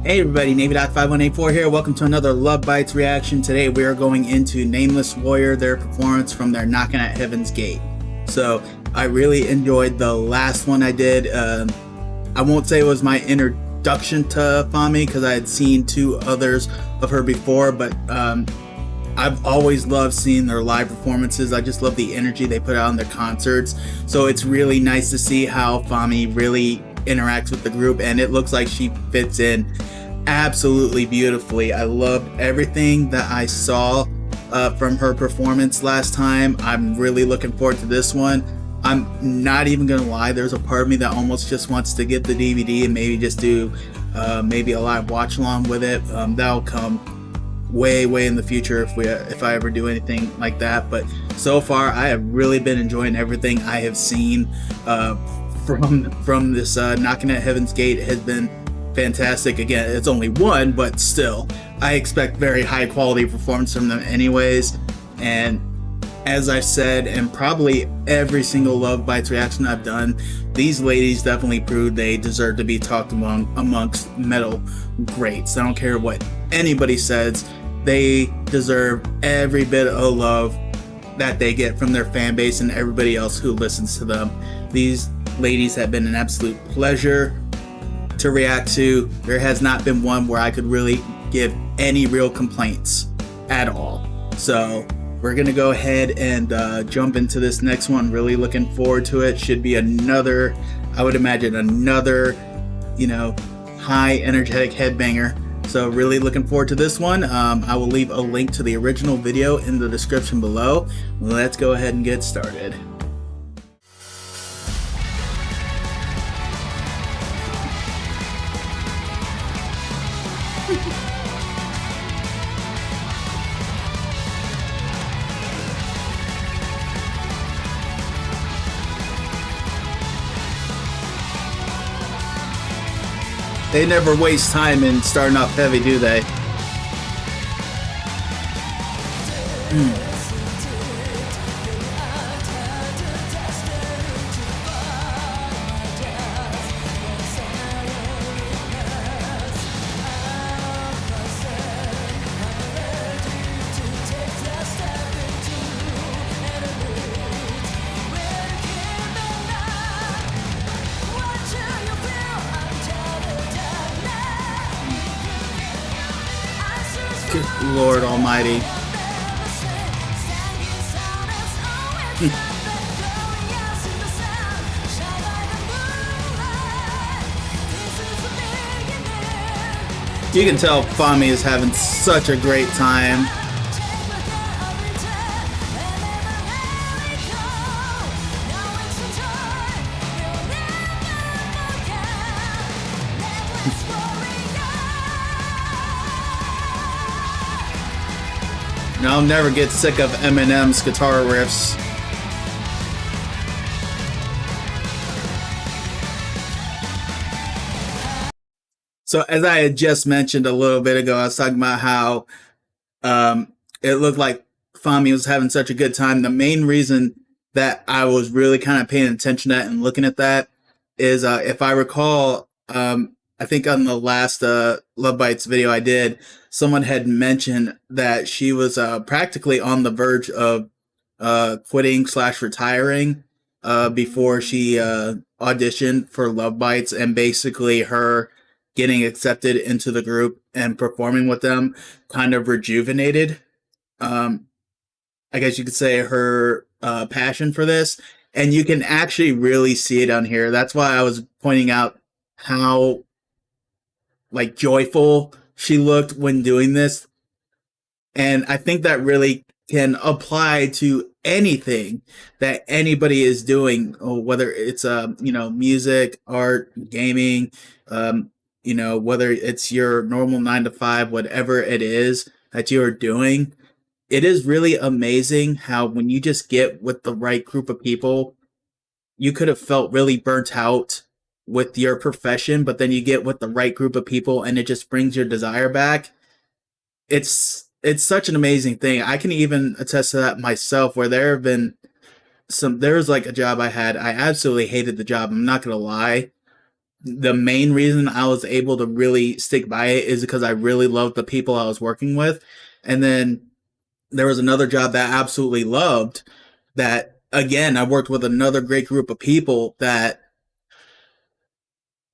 Hey everybody, Navy.5184 here. Welcome to another Lovebites reaction. Today we are going into Nameless Warrior, their performance from their Knocking at Heaven's Gate. So I really enjoyed the last one I did. I won't say it was my introduction to Fami because I had seen two others of her before, but I've always loved seeing their live performances. I just love the energy they put out on their concerts. So it's really nice to see how Fami really interacts with the group, and it looks like she fits in absolutely beautifully. I loved everything that I saw from her performance last time. I'm really looking forward to this one. I'm not even gonna lie, there's a part of me that almost just wants to get the DVD and maybe just do maybe a live watch along with it. That'll come way in the future if I ever do anything like that. But so far I have really been enjoying everything I have seen from this Knocking at Heaven's Gate. Has been fantastic. Again, it's only one, but still I expect very high quality performance from them anyways. And as I said, and probably every single Lovebites reaction I've done, these ladies definitely proved they deserve to be talked amongst metal greats. I don't care what anybody says, they deserve every bit of love that they get from their fan base and everybody else who listens to them. These ladies have been an absolute pleasure to react to. There has not been one where I could really give any real complaints at all. So we're gonna go ahead and jump into this next one. Really looking forward to it. Should be another, I would imagine, another, high energetic headbanger. So really looking forward to this one. I will leave a link to the original video in the description below. Let's go ahead and get started. They never waste time in starting off heavy, do they? Good Lord Almighty. You can tell Fami is having such a great time. I'll never get sick of Eminem's guitar riffs. So as I had just mentioned a little bit ago, I was talking about how it looked like Fami was having such a good time. The main reason that I was really kind of paying attention to that and looking at that is, if I recall, I think on the last Lovebites video I did, someone had mentioned that she was practically on the verge of quitting/retiring before she auditioned for Lovebites, and basically her getting accepted into the group and performing with them kind of rejuvenated, I guess you could say, her passion for this. And you can actually really see it on here. That's why I was pointing out how joyful she looked when doing this. And I think that really can apply to anything that anybody is doing, or whether it's music, art, gaming, whether it's your normal 9 to 5, whatever it is that you're doing. It is really amazing how when you just get with the right group of people, you could have felt really burnt out with your profession, but then you get with the right group of people and it just brings your desire back. It's such an amazing thing. I can even attest to that myself, where there have been there was a job I had. I absolutely hated the job. I'm not going to lie. the main reason I was able to really stick by it is because I really loved the people I was working with. And then there was another job that I absolutely loved that, again, I worked with another great group of people that,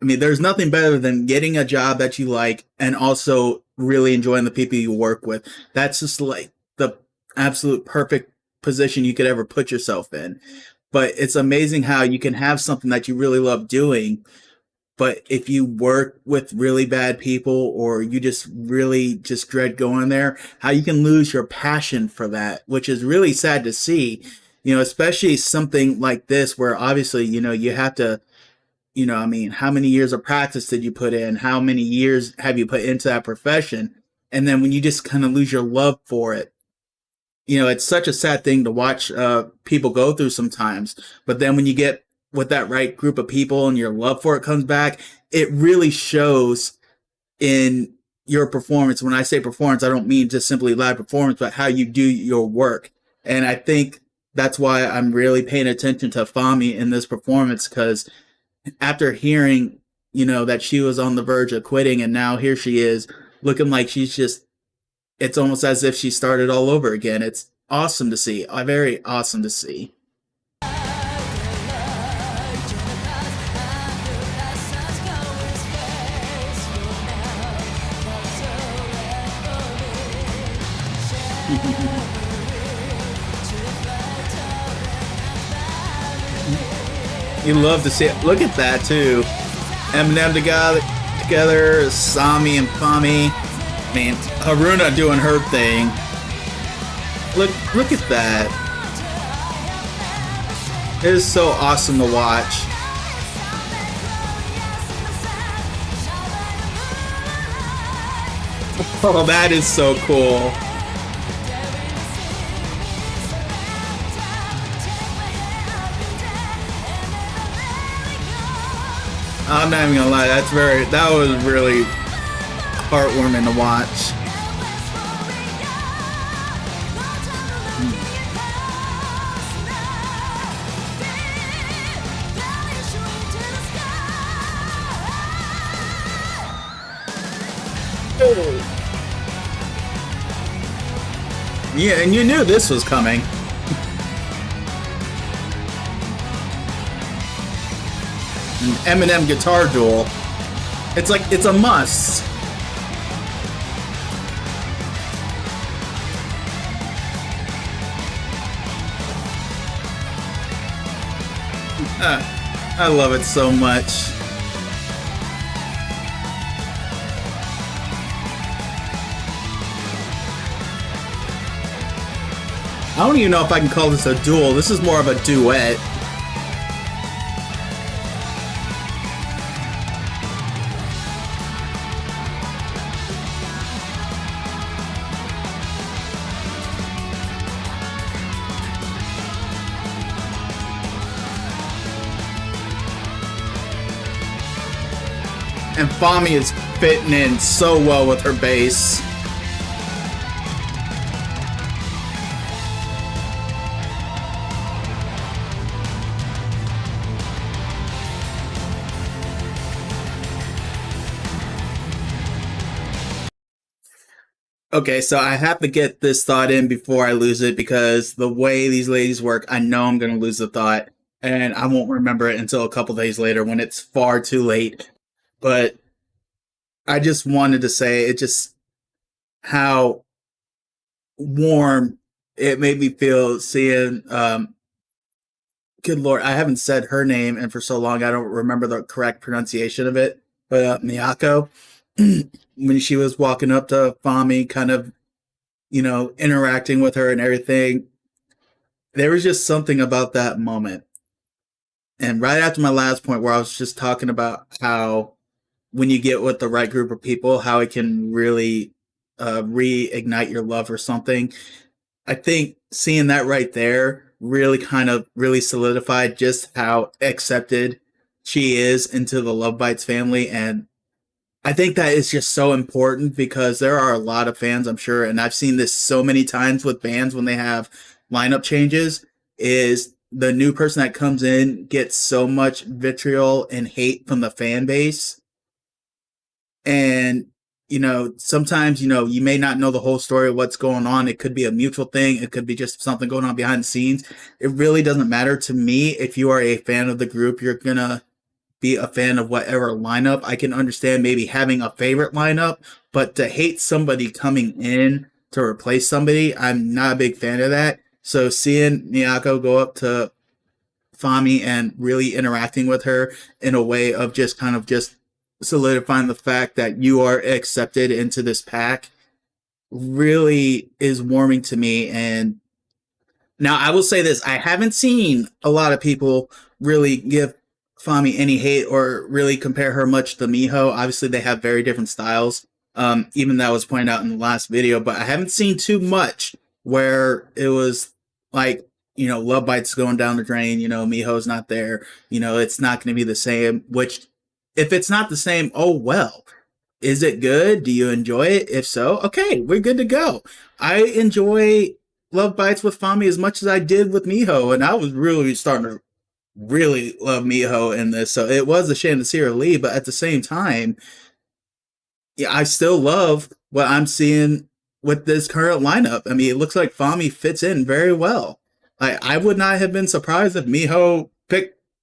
I mean, there's nothing better than getting a job that you like and also really enjoying the people you work with. That's just like the absolute perfect position you could ever put yourself in. But it's amazing how you can have something that you really love doing, but if you work with really bad people or you just really just dread going there, how you can lose your passion for that, which is really sad to see, especially something like this where obviously, you have to, I mean, how many years of practice did you put in? How many years have you put into that profession? And then when you just kind of lose your love for it, it's such a sad thing to watch people go through sometimes. But then when you get with that right group of people and your love for it comes back, it really shows in your performance. When I say performance, I don't mean just simply live performance, but how you do your work. And I think that's why I'm really paying attention to Fami in this performance, because after hearing, that she was on the verge of quitting and now here she is looking like she's just, it's almost as if she started all over again. It's awesome to see. Very awesome to see. You love to see it. Look at that too. Eminem together, Sami and Fami. I mean, Haruna doing her thing. Look at that. It is so awesome to watch. Oh, that is so cool. I'm not even gonna lie, that was really heartwarming to watch. Yeah, and you knew this was coming. An Eminem guitar duel. It's a must. I love it so much. I don't even know if I can call this a duel. This is more of a duet. And Fami is fitting in so well with her bass. Okay, so I have to get this thought in before I lose it, because the way these ladies work, I know I'm going to lose the thought, and I won't remember it until a couple days later when it's far too late. But I just wanted to say it just how warm it made me feel seeing, good Lord, I haven't said her name and for so long I don't remember the correct pronunciation of it, but Miyako, when she was walking up to Fami, kind of, interacting with her and everything, there was just something about that moment. And right after my last point where I was just talking about how when you get with the right group of people, how it can really reignite your love for something. I think seeing that right there really kind of really solidified just how accepted she is into the Lovebites family. And I think that is just so important because there are a lot of fans, I'm sure, and I've seen this so many times with bands when they have lineup changes, is the new person that comes in gets so much vitriol and hate from the fan base. And, sometimes, you may not know the whole story of what's going on. It could be a mutual thing. It could be just something going on behind the scenes. It really doesn't matter to me. If you are a fan of the group, you're going to be a fan of whatever lineup. I can understand maybe having a favorite lineup, but to hate somebody coming in to replace somebody, I'm not a big fan of that. So seeing Miyako go up to Fami and really interacting with her in a way of just kind of just solidifying the fact that you are accepted into this pack really is warming to me. And now I will say this, I haven't seen a lot of people really give Fami any hate or really compare her much to Miho. Obviously they have very different styles. Even that was pointed out in the last video, but I haven't seen too much where it was like, Lovebites going down the drain, Miho's not there, it's not going to be the same, which if it's not the same, oh well. Is it good? Do you enjoy it? If so, okay, we're good to go. I enjoy Lovebites with Fami as much as I did with Miho, and I was really starting to really love Miho in this, so it was a shame to see her leave, but at the same time, yeah, I still love what I'm seeing with this current lineup. I mean, it looks like Fami fits in very well. I would not have been surprised if Miho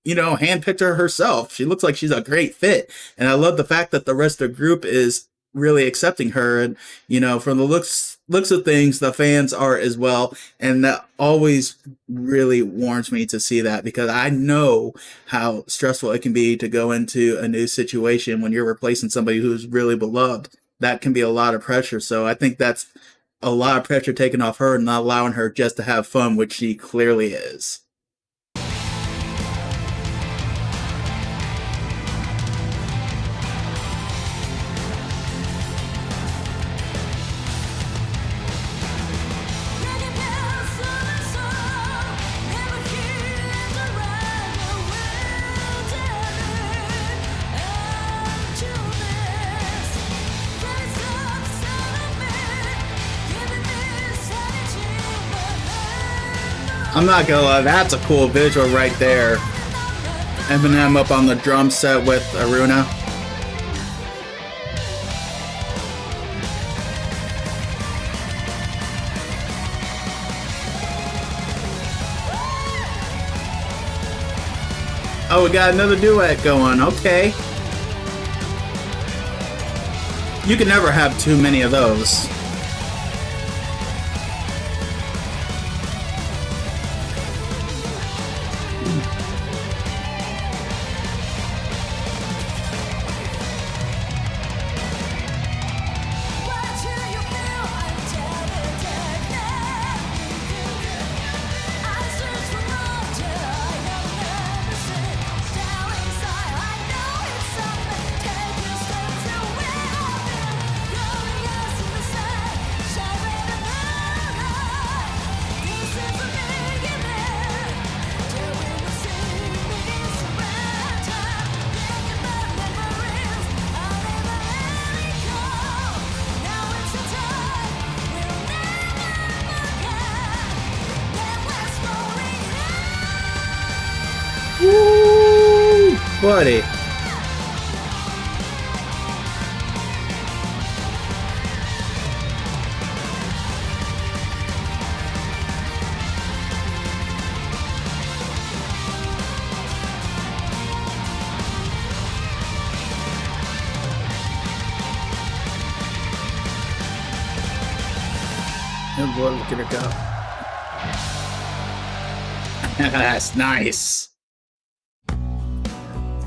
handpicked her herself. She looks like she's a great fit. And I love the fact that the rest of the group is really accepting her. And, from the looks of things, the fans are as well. And that always really warms me to see that, because I know how stressful it can be to go into a new situation when you're replacing somebody who's really beloved. That can be a lot of pressure. So I think that's a lot of pressure taken off her and not allowing her just to have fun, which she clearly is. I'm not gonna lie, that's a cool visual right there. Eminem up on the drum set with Aruna. Oh, we got another duet going, okay. You can never have too many of those. Woo, buddy. Good boy, look at her go. That's nice.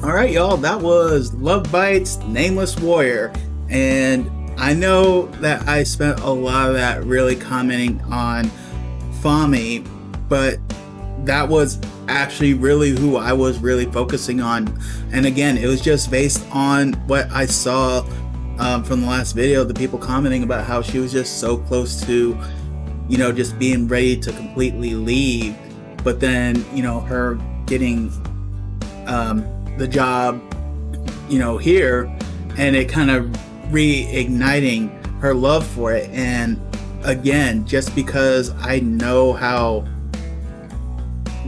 Alright, y'all, that was Lovebites, Nameless Warrior. And I know that I spent a lot of that really commenting on Fami, but that was actually really who I was really focusing on. And again, it was just based on what I saw from the last video, the people commenting about how she was just so close to, just being ready to completely leave. But then, her getting the job, here, and it kind of reigniting her love for it. And again, just because I know how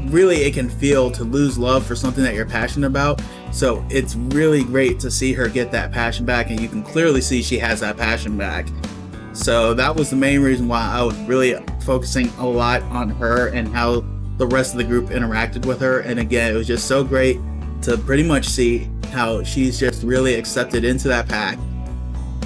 really it can feel to lose love for something that you're passionate about. So it's really great to see her get that passion back, and you can clearly see she has that passion back. So that was the main reason why I was really focusing a lot on her and how the rest of the group interacted with her. And again, it was just so great to pretty much see how she's just really accepted into that pack,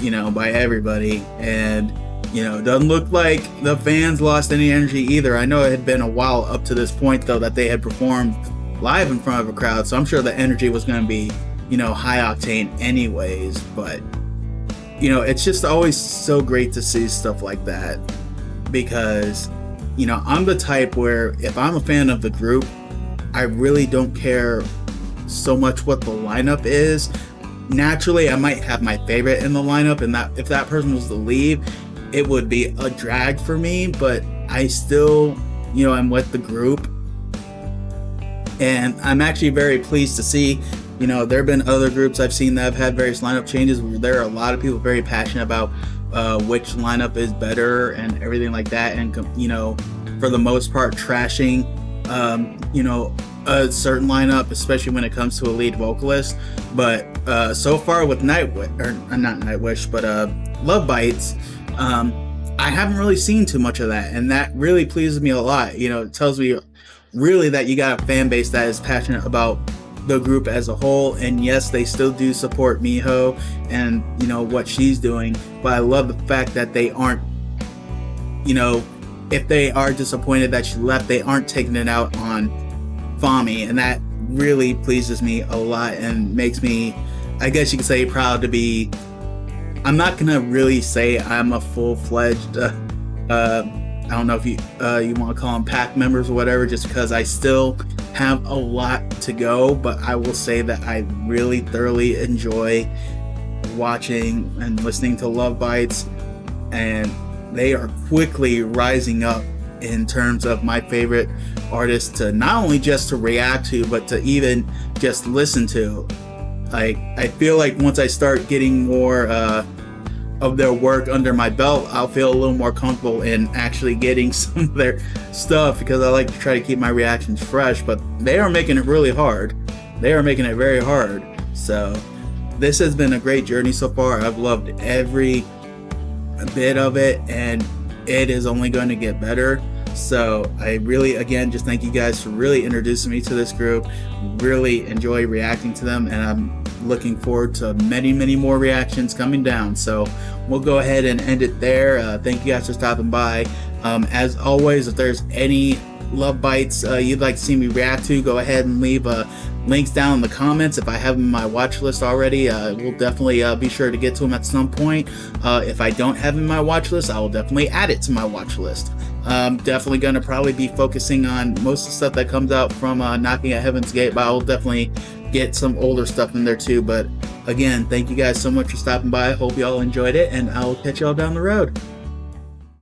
you know, by everybody. And, you know, it doesn't look like the fans lost any energy either. I know it had been a while up to this point, though, that they had performed live in front of a crowd, so I'm sure the energy was going to be, you know, high octane anyways. But, you know, it's just always so great to see stuff like that, because, you know, I'm the type where if I'm a fan of the group, I really don't care so much what the lineup is. Naturally, I might have my favorite in the lineup, and that if that person was to leave, it would be a drag for me, but I still, you know, I'm with the group. And I'm actually very pleased to see, you know, there have been other groups I've seen that have had various lineup changes where there are a lot of people very passionate about which lineup is better and everything like that. And, you know, for the most part, trashing, you know, a certain lineup, especially when it comes to a lead vocalist. But so far with Nightwish, or not Nightwish, but Lovebites, I haven't really seen too much of that. And that really pleases me a lot. You know, it tells me really that you got a fan base that is passionate about the group as a whole. And yes, they still do support Miho and, you know, what she's doing, but I love the fact that they aren't, you know, if they are disappointed that she left, they aren't taking it out on Fami, and that really pleases me a lot and makes me, I guess you could say, proud to be, I'm not gonna really say I'm a full-fledged I don't know if you want to call them pack members or whatever, just because I still have a lot to go. But I will say that I really thoroughly enjoy watching and listening to Lovebites, and they are quickly rising up in terms of my favorite artists to not only just to react to, but to even just listen to. Like, I feel like once I start getting more of their work under my belt, I'll feel a little more comfortable in actually getting some of their stuff, because I like to try to keep my reactions fresh. But they are making it really hard. They are making it very hard. So this has been a great journey so far. I've loved every bit of it, and it is only going to get better. So I really, again, just thank you guys for really introducing me to this group. Really enjoy reacting to them, and I'm looking forward to many, many more reactions coming down. So we'll go ahead and end it there. Thank you guys for stopping by. As always, if there's any Lovebites you'd like to see me react to, go ahead and leave links down in the comments. If I have them in my watch list already, we'll definitely be sure to get to them at some point. If I don't have them in my watch list, I will definitely add it to my watch list. I'm definitely going to probably be focusing on most of the stuff that comes out from Knocking at Heaven's Gate, but I'll definitely get some older stuff in there too. But again, thank you guys so much for stopping by. Hope y'all enjoyed it, and I'll catch y'all down the road.